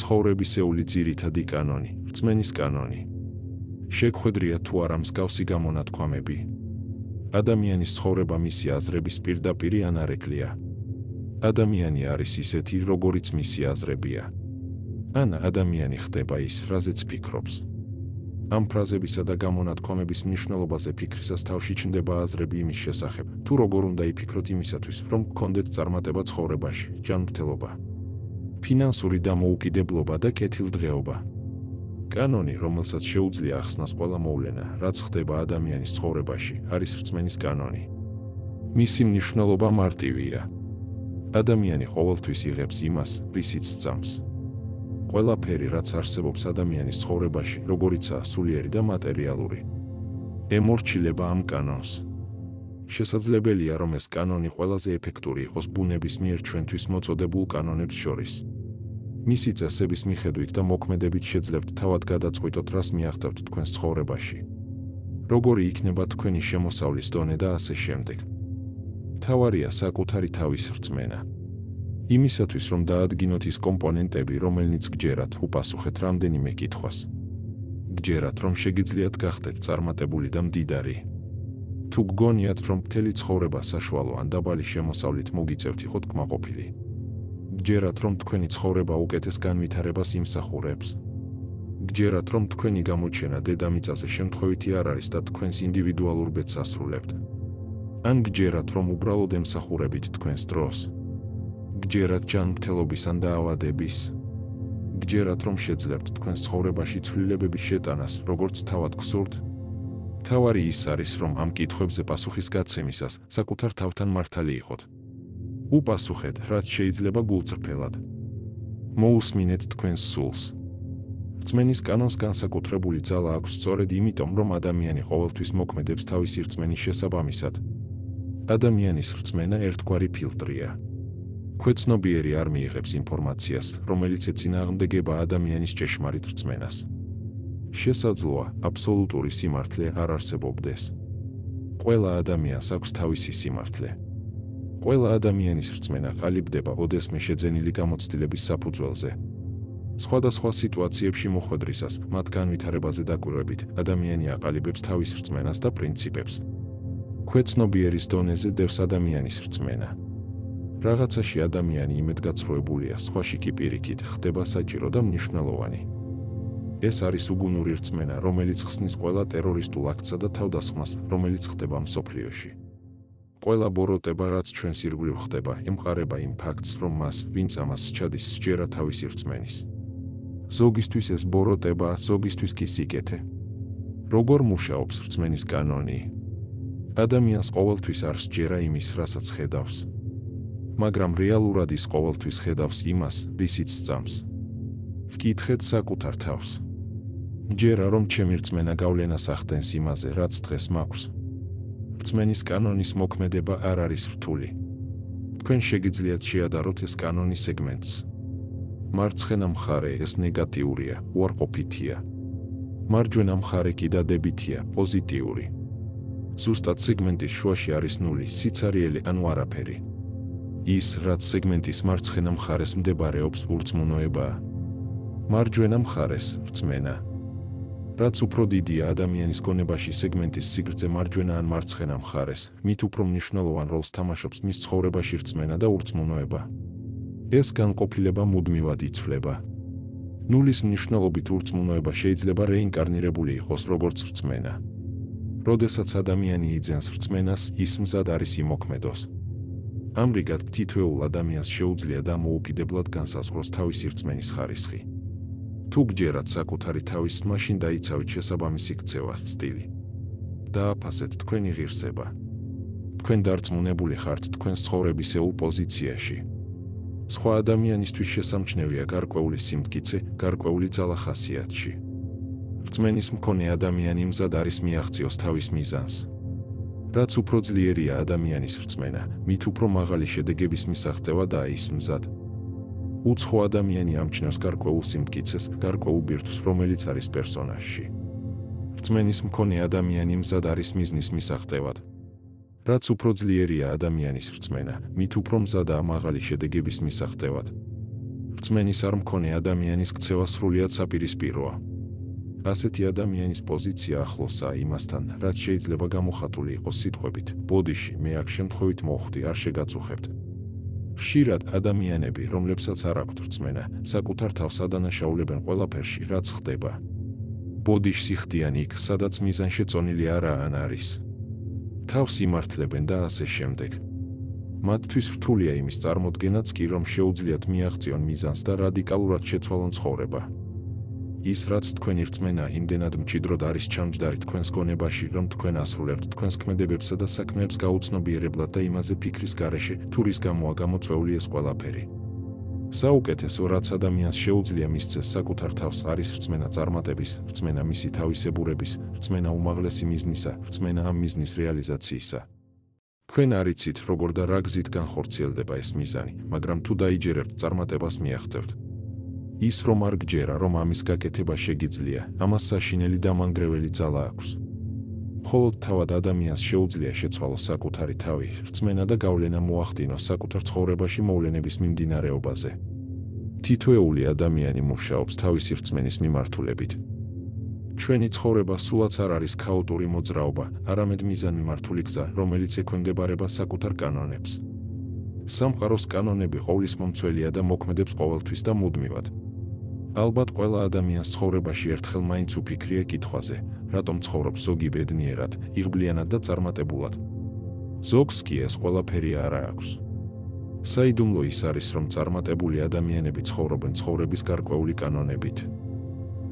ცხოვრებისეული ძირითადი კანონი, რწმენის კანონი. შეგვხედრია თუ არა მსგავსი გამონათქვამები. ადამიანის ცხოვრება მისი აზრების პირდაპირი ანარეკლია. ადამიანი არის ისეთი, როგორიც მისი აზრებია. ან ადამიანი ხდება ის, რაზეც ფიქრობს. ამ ფრაზებისა და გამონათქვამების მნიშვნელობაზე ფიქრისას თავში ჩნდება აზრები იმის შესახებ, თუ როგორ უნდა იფიქროთ იმისათვის, რომ გქონდეთ წარმატება ცხოვრებაში, ჯანმრთელობა, ფინანსური დამოუკიდებლობა და კეთილდღეობა. კანონი, რომელსაც შეუძლია ახსნას ყველა მოვლენა, რაც ხდება ადამიანის ცხოვრებაში, არის რწმენის კანონი. მისი მნიშვნელობა მარტივია. ადამიანი ყოველთვის იღებს იმას, რისიც სწამს. ყველაფერი, რაც არსებობს ადამიანის ცხოვრებაში, როგორიცაა სულიერი და მატერიალური, ემორჩილება ამ კანონს. შესაძლებელია, რომ ეს კანონი ყველაზე ეფექტური იყოს ბუნების მიერ ჩვენთვის მოწოდებულ კანონებს შორის. მისი წესების მიხედვით და მოქმედებით შეძლებთ თავად გადაწყვიტოთ, რას მიაღწევთ თქვენს ცხოვრებაში. როგორი იქნება თქვენი შემოსავლის დონე და ასე შემდეგ. მთავარია საკუთარი თავის რწმენა. იმისათვის, რომ დაადგინოთ ის კომპონენტები, რომელნიც გჯერათ, უპასუხეთ რამდენიმე კითხვას. გჯერათ, რომ შეგიძლიათ გახდეთ წარმატებული და მდიდარი. თუ გგონიათ, რომ მთელი ცხოვრება საშუალო ან დაბალი შემოსავლით მოგიწევთ იყოთ კმაყოფილი. გჯერათ, რომ თქვენი ცხოვრება უკეთეს განვითარებას იმსახურებს. გჯერათ, რომ თქვენი გამოჩენა დედამიწაზე შემთხვევითი არ არის და თქვენს ინდივიდუალურ ბედს ასრულებთ. ან გჯერათ, რომ უბრალოდ ემსახურებით თქვენს დროს. გჯერათ ჯანმრთელობის ან დაავადების. გჯერათ, რომ შეძლებთ თქვენს ცხოვრებაში ცვლილებების შეტანას, როგორც თავად გსურთ. მთავარი ის არის, რომ ამ კითხვებზე პასუხის გაცემისას საკუთარ თავთან მართალი იყოთ. უპასუხეთ, რაც შეიძლება გულწრფელად. მოусმინეთ თქვენს სულს. რწმენის კანონს განსაკუთრებული ძალა აქვს სწორედ იმიტომ, რომ ადამიანი ყოველთვის მოქმედებს თავისი რწმენის შესაბამისად. ადამიანის რწმენა ერთგვარი ფილტრია. ქვეცნობიერი არ მიიღებს ინფორმაციას, რომელიც ეწინააღმდეგება ადამიანის ჭეშმარიტ რწმენას. შესაძლოა, აბსოლუტური სიმართლე არ არსებობდეს. ყველა ადამიანს აქვს თავისი სიმართლე. ყველა ადამიანის რწმენა ყალიბდება ოდესმე შეძენილი გამოცდილების საფუძველზე. სხვადასხვა სიტუაციებში მოხვედრისას, მათ განვითარებაზე დაკვირვებით, ადამიანი აყალიბებს თავის რწმენას და პრინციპებს. ქვეცნობიერის დონეზე დევს ადამიანის რწმენა. რაღაცაში ადამიანი იმედგაცრუებულია, სხვაში კი პირიქით ხდება საჭირო და მნიშვნელოვანი. ეს არის უგუნური რწმენა, რომელიც ხსნის ყველა ტერორისტულ აქტსა და თავდასხმას, რომელიც ხდება მსოფლიოში. ყველა ბოროტება, რაც ჩვენს ირგვლივ ხდება, ემყარება იმ ფაქტს, რომ მას, ვინც ამას სჩადის, სჯერა თავისი რწმენის. ზოგისთვის ეს ბოროტება, ზოგისთვის კი სიკეთე. როგორ მუშაობს რწმენის კანონი? ადამიანს ყოველთვის არ სჯერა იმის, რასაც ხედავს. მაგრამ რეალურად ის ყოველთვის ხედავს იმას, რისიც სწამს. ვკითხეთ საკუთარ თავს. მჯერა, რომ ჩემი რწმენა გავლენას ახდენს იმაზე, რაც დღეს მაქვს. რწმენის კანონის მოქმედება არ არის რთული. თქვენ შეგიძლიათ შეადაროთ ეს კანონის სეგმენტს. მარცხენა მხარე ეს ნეგატიურია, უარყოფითია. მარჯვენა მხარე კი დადებითია, პოზიტიური. ზუსტად სეგმენტის შუაში არის ნული, სიცარიელი ან არაფერი. ის, რაც სეგმენტის მარცხენა მხარეს მდებარეობს, ურწმუნოებაა. მარჯვენა მხარეს რწმენა. რაც უფრო დიდია ადამიანის გონებაში სეგმენტის სიგრძე მარჯვენა ან მარცხენა მხარეს, მით უფრო მნიშვნელოვან როლს თამაშობს მის ცხოვრებაში რწმენა და ურწმუნოება. ეს განყოფილება მუდმივად იცვლება. ნულის მნიშვნელობით ურწმუნოება შეიძლება რეინკარნირებული იყოს როგორც რწმენა. როდესაც ადამიანი იძენს რწმენას, ის მზად არის იმოქმედოს. ამრიგად, თითოეულ ადამიანს შეუძლია დამოუკიდებლად განსაზღვროს თავისი რწმენის ხარისხი. თუ გჯერათ საკუთარი თავის, მაშინ დაიცავით შესაბამისი ქცევა, სტილი. დააფასეთ თქვენი ღირსება. თქვენ დარწმუნებული ხართ თქვენს ცხოვრებისეულ პოზიციაში. სხვა ადამიანისთვის შესამჩნევია გარკვეული სიმტკიცე, გარკვეული ძალა ხასიათში. რწმენის მქონე ადამიანი მზად არის მიაღწიოს თავის მიზანს. რაც უფრო ძლიერია ადამიანის რწმენა, მით უფრო მაღალი შედეგების მისაღწევა და ის მზად. უცხო ადამიანი ამჩნევს გარკვეულ სიმტკიცეს, გარკვეულ ბირთვს, რომელიც არის პერსონაჟში. რწმენის მქონე ადამიანი მზად არის მიზნის მისაღწევად. რაც უფრო ძლიერია ადამიანის რწმენა, მით უფრო მზადაა მაღალი შედეგების მისაღწევად. რწმენის არ მქონე ადამიანის ქცევა სრულიად საპირისპიროა. ასეთი ადამიანის პოზიცია ახლოსაა იმასთან, რაც შეიძლება გამოხატული იყოს სიტყვებით: ბოდიში, მე აქ შემთხვევით მოხვდი, არ შეგაწუხებთ. ხშირად ადამიანები, რომლებსაც არ აქვთ რწმენა, საკუთარ თავს ადანაშაულებენ ყველაფერში, რაც ხდება. ბოდიშს იხდიან იქ, სადაც მიზანშეწონილი არაა ან არის. თავს იმართლებენ და ასე შემდეგ. მათთვის რთულია იმის წარმოდგენაც კი, რომ შეუძლიათ მიაღწიონ მიზანს და რადიკალურად შეცვალონ ცხოვრება. ის, რაც თქვენი რწმენა იმდენად მჭიდროდ არის ჩამჯდარი თქვენს გონებაში, რომ თქვენ ასრულებთ თქვენს ქმედებებსა და საქმეებს გაუცნობიერებლად და იმაზე ფიქრის გარეშე, თუ რის გამოა გამოწვეული ეს ყველაფერი. საუკეთესო, რაც ადამიანს შეუძლია მისცეს საკუთარ თავს, არის რწმენა წარმატების, რწმენა მისი თავისებურების, რწმენა უმაღლესი მიზნისა, რწმენა ამ მიზნის რეალიზაციისა. თქვენ არ იცით, როგორ და რა გზით განხორციელდება ეს მიზანი, მაგრამ თუ დაიჯერებთ წარმატებას მიაღწევთ. ის რომ არ გჯერა, რომ ამის გაკეთება შეგიძლია, ამას საშინელი და მანგრეველი ძალა აქვს. მხოლოდ თავად ადამიანს შეუძლია შეცვალოს საკუთარი თავი, რწმენა და გავლენა მოახდინოს საკუთარ ცხოვრებაში მოვლენების მიმდინარეობაზე. თითოეული ადამიანი მუშაობს თავისი რწმენის მიმართულებით. ჩვენი ცხოვრება სულაც არ არის ქაოტური მოძრაობა, არამედ მიზანმიმართული გზა, რომელიც ექვემდებარება საკუთარ კანონებს. სამყაროს კანონები ყოვლის მომცველია და მოქმედებს ყოველთვის და მუდმივად. ალბათ ყველა ადამიანს ცხოვრებაში ერთხელ მაინც უფიქრია კითხვაზე, რატომ ცხოვრობს ზოგი ბედნიერად, იღბლიანად და წარმატებულად. ზოგს კი ეს ყველაფერი არ აქვს. საიდუმლო ის არის, რომ წარმატებული ადამიანები ცხოვრობენ ცხოვრების გარკვეული კანონებით.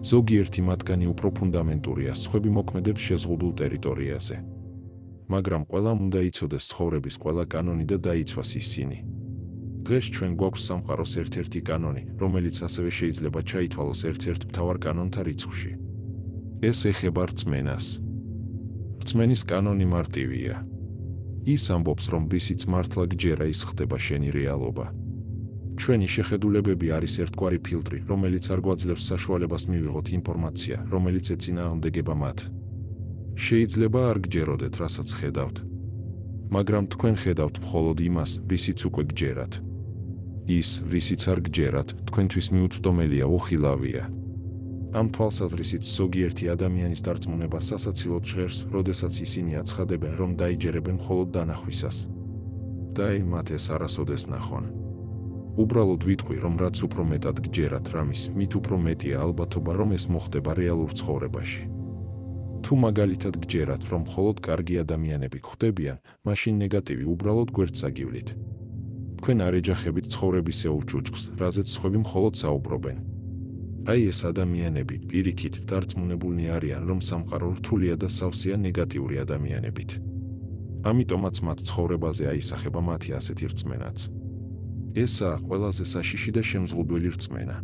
ზოგიერთი მათგანი უფრო ფუნდამენტურია, სხვები მოქმედებს შეზღუდულ ტერიტორიაზე. მაგრამ ყველამ უნდა იცოდეს ცხოვრების ყველა კანონი და დაიცვას ისინი. დღეს ჩვენ გვაქვს სამყაროს ერთ-ერთი კანონი, რომელიც ასევე შეიძლება ჩაითვალოს ერთ-ერთ მთავარ კანონთა რიცხვში. ეს ეხება რწმენას. რწმენის კანონი მარტივია. ის ამბობს, რომ რისიც მართლა გჯერა, ის ხდება შენი რეალობა. ჩვენი შეხედულებები არის ერთგვარი ფილტრი, რომელიც არ გვაძლევს საშუალებას მივიღოთ ინფორმაცია, რომელიც ეწინააღმდეგება მათ. შეიძლება არ გჯეროდეთ, რასაც ხედავთ. მაგრამ თქვენ ხედავთ მხოლოდ იმას, რისიც უკვე გჯერათ. ის, რისიც არ გჯერათ, თქვენთვის მიუწვდომელია, უხილავია. ამ თვალსაზრისით ზოგიერთი ადამიანის დარწმუნება სასაცილოდ ჟღერს, როდესაც ისინი აცხადებენ, რომ დაიჯერებენ მხოლოდ დანახვისას. და მათ ეს არასოდეს ნახონ. უბრალოდ ვიტყვი, რომ რაც უფრო მეტად გჯერათ რამის, მით უფრო მეტია ალბათობა, რომ ეს მოხდება რეალურ ცხოვრებაში. თუ მაგალითად გჯერათ, რომ მხოლოდ კარგი ადამიანები გვხვდებიან, მაშინ ნეგატივი უბრალოდ გვერდს აგივლით. თქვენ არ ეჯახებით ცხოვრებისეულ ჭუჭყს, რაზეც სხვები მხოლოდ საუბრობენ. აი ეს ადამიანები პირიქით დარწმუნებულნი არიან, რომ სამყარო რთულია და სავსეა ნეგატიური ადამიანებით. ამიტომაც მათ ცხოვრებაზე აისახება მათი ასეთი რწმენაც. ესაა ყველაზე საშიში და შემზღუდველი რწმენა.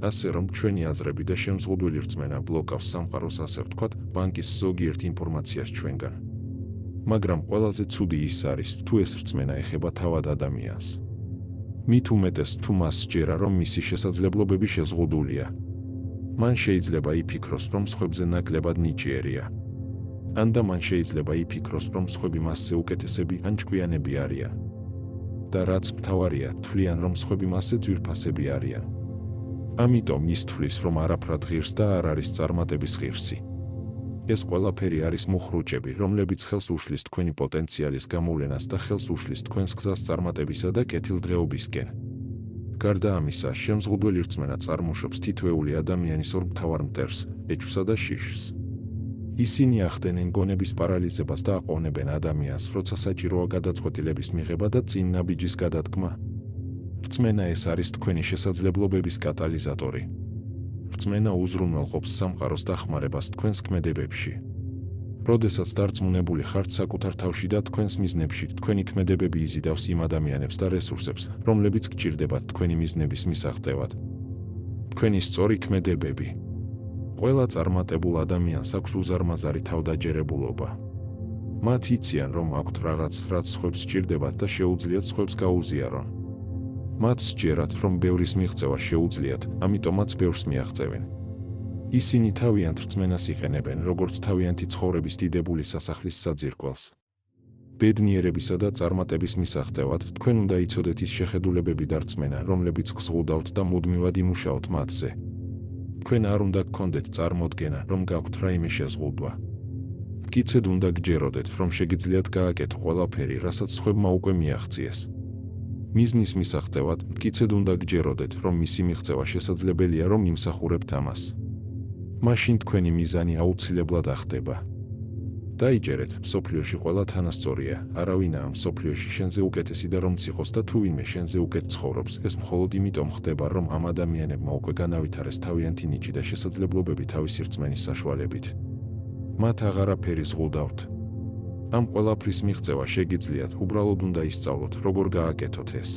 ასე რომ ჩვენი აზრები და შემზღუდველი რწმენა ბლოკავს სამყაროს, ასე ვთქვათ, ბანკის ზოგიერთ ინფორმაციას ჩვენგან. მაგრამ ყველაზე ცუდი ის არის, თუ ეს რწმენა ეხება თავად ადამიანს. მით უმეტეს, თუ მას სჯერა, რომ მისი შესაძლებლობები შეზღუდულია. მან შეიძლება იფიქროს, რომ სხვებზე ნაკლებად ნიჭიერია. ან და მან შეიძლება იფიქროს, რომ სხვები მასზე უკეთესები ან ჭკვიანები არიან. და რაც მთავარია, თვლიან, რომ სხვები მასზე ძვირფასები არიან. ამიტომ ის თვლის, რომ არაფრად ღირს და არ არის წარმატების ღირსი. ეს ყველაფერი არის მუხრუჭები, რომლებიც ხელს უშლის თქვენი პოტენციალის გამოვლენას და ხელს უშლის თქვენს გზას წარმატებისა და კეთილდღეობისკენ. გარდა ამისა, შემზღუდველი რწმენა წარმოშობს თითოეული ადამიანის ორ მთავარ მტერს, ეჭვსა და შიშს. ისინი ახდენენ გონების პარალიზებას და აყოვნებენ ადამიანს, როცა საჭიროა გადაწყვეტილების მიღება და წინ ნაბიჯის გადადგმა. რწმენა ეს არის თქვენი შესაძლებლობების კატალიზატორი. რწმენა უზრუნველყოფს სამყაროს დახმარებას თქვენს ქმედებებში. როდესაც დარწმუნებული ხართ საკუთარ თავში და თქვენს მიზნებში, თქვენი ქმედებები იზიდავს იმ ადამიანებს და რესურსებს, რომლებიც გჭირდებათ თქვენი მიზნების მისაღწევად. თქვენი სწორი ქმედებები. ყველა წარმატებულ ადამიანს აქვს უზარმაზარი თავდაჯერებულობა. მათ იციან, რომ აქვთ რაღაც, რაც სხვებს სჭირდებათ და შეუძლიათ სხვებს გაუზიარონ. მათ სჯერათ, რომ ბევრის მიღწევა შეუძლიათ, ამიტომაც ბევრს მიაღწევენ. ისინი თავიანთ რწმენას იყენებენ, როგორც თავიანთი ცხოვრების დიდებული სასახლის საძირკველს. ბედნიერებისა და წარმატების მისაღწევად თქვენ უნდა იცოდეთ ის შეხედულებები და რწმენა, რომლებიც გზღუდავთ და მუდმივად იმუშაოთ მათზე. თქვენ არ უნდა გქონდეთ წარმოდგენა, რომ გაქვთ რაიმე შეზღუდვა. მტკიცედ უნდა გჯეროდეთ, რომ შეგიძლიათ გააკეთო ყველაფერი, რასაც სხვებმა უკვე მიაღწიეს. მიზნის მისაღწევად მტკიცედ უნდა გჯეროდეთ, რომ მისი მიღწევა შესაძლებელია, რომ იმსახურებთ ამას. მაშინ თქვენი მიზანი აუცილებლად ახდება. დაიჯერეთ, მსოფლიოში ყველა თანასწორია, არავინაა მსოფლიოში შენზე უკეთესი და რომც იყოს და თუ ვინმე შენზე უკეთ ცხოვრობს, ეს მხოლოდ იმიტომ ხდება, რომ ამ ადამიანებმა უკვე განავითარეს თავიანთი ნიჭი და შესაძლებლობები თავისი რწმენის საშუალებით. მათ აღარაფერი ზღუდავთ. ამ ყველაფრის მიღწევა შეგიძლიათ, უბრალოდ უნდა ისწავლოთ, როგორ გააკეთოთ ეს.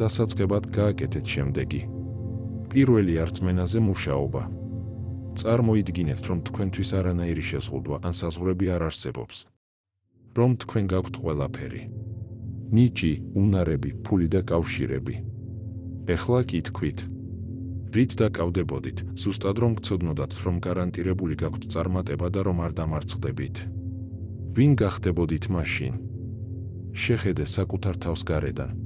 დასაწყებად გააკეთეთ შემდეგი. პირველი არწმენაზე მუშაობა. წარმოიდგინეთ, რომ თქვენთვის არანაირი შეზღუდვა ან საზღვრები არ არსებობს. რომ თქვენ გაქვთ ყველაფერი. ნიჭი, უნარები, ფული და კავშირები. ეხლა კი თქვით. რით დაკავდებოდით, ზუსტად რომ გცოდნოდათ, რომ გარანტირებული გაქვთ წარმატება და რომ არ დამარცხდებით. ვინ გახდებოდით მაშინ? შეხედე საკუთარ თავს გარედან.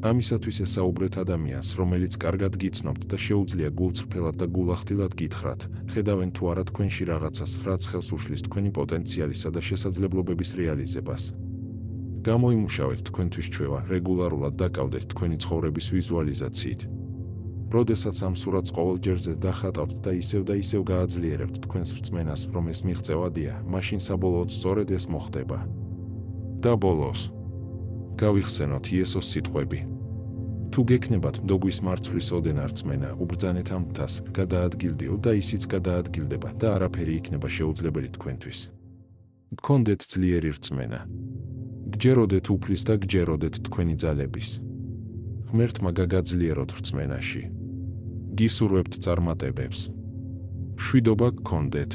ამისათვის ესაუბრეთ ადამიანს, რომელიც კარგად გიცნობთ და შეუძლია გულწრფელად და გულახდილად გითხრათ, ხედავენ თუ არა თქვენში რაღაცას, რაც ხელს უშლის თქვენი პოტენციალისა და შესაძლებლობების რეალიზებას. გამოიმუშავეთ თქვენთვის ჩვევა, რეგულარულად დაკავდეთ თქვენი ცხოვრების ვიზუალიზაციით. როდესაც ამ სურათს ყოველ ჯერზე დახატავთ და ისევ გააძლიერებთ თქვენს რწმენას, რომ ეს მიღწევადია, მაშინ საბოლოოდ სწორედ ეს მოხდება. და ბოლოს გავიხსენოთ იესოს სიტყვები. თუ გექნებათ მდოგვის მარცვლის ოდენა რწმენა, უბრძანეთ ამ მთას, გადაადგილდიო და ისიც გადაადგილდება და არაფერი იქნება შეუძლებელი თქვენთვის. გქონდეთ ძლიერი რწმენა. გჯეროდეთ უფლის და გჯეროდეთ თქვენი ძალების. ღმერთმა გაგაძლიეროთ რწმენაში. გისურვებთ წარმატებებს. მშვიდობა გქონდეთ.